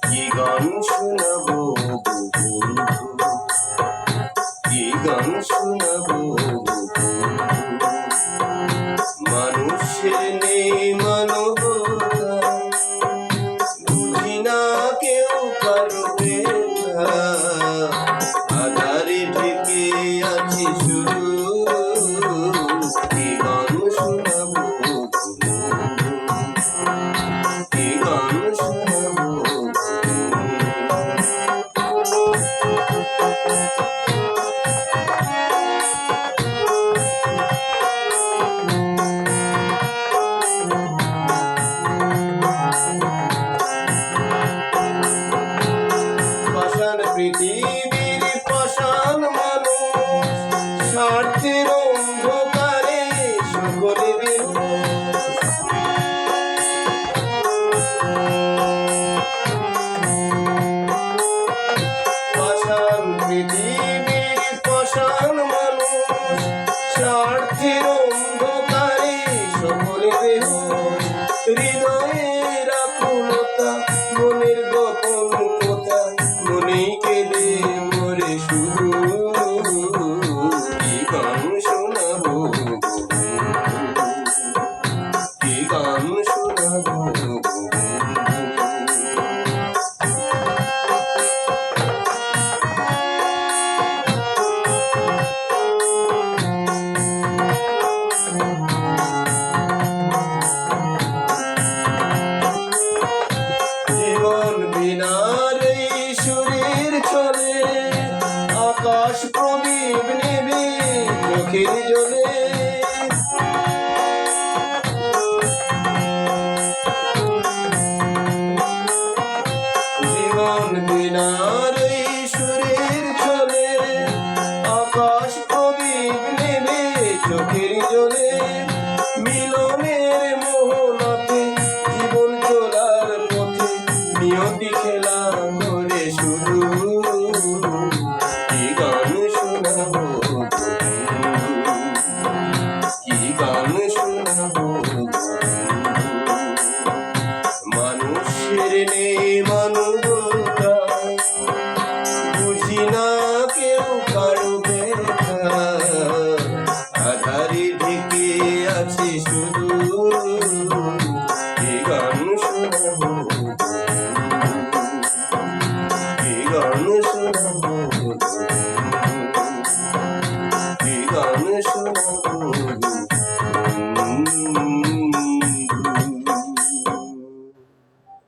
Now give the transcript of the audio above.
কি গান শোনাবো বন্ধু, কি গান শোনাবো বন্ধু, মানুষের নেই মানবতা, বুঝি না কেউ কারো ব্যথা, আধারে ঢেকে আছি শুধু, কি গান শোনাবো বন্ধু, কি গান শোনাবো পৃথিবীর পাষাণ মানুষ, স্বার্থের অন্ধকারে সকলে বেহুশ, পাষাণ পৃথিবীর পাষাণ মানুষ, স্বার্থের অন্ধকারে সকলে বেহুশ, হৃদয়ের আকুলতা, মনের গোপন কথা, মনেই কেঁদে মরে শুধু, কি গান শোনাবো কি গান শোনাবো জীবন বিনার এই সুরের ছলে, আকাশ প্রদীপ নেবে চোখের জলে, জীবন বিনার এই সুরের ছলে, আকাশ প্রদীপ নেবে চোখের জলে, মিলনের মোহনাতে জীবন চলার পথে নিয়তি খেলা করে শুধু, কি গান শোনাবো কি গান শোনাবো, মানুষের নেই মানবতা, বুঝি না কেউ কারো ব্যথা, আধারে ঢেকে আছে শুধু, কি গান শোনাবো কি গান শোনাবো কি গান শোনাবো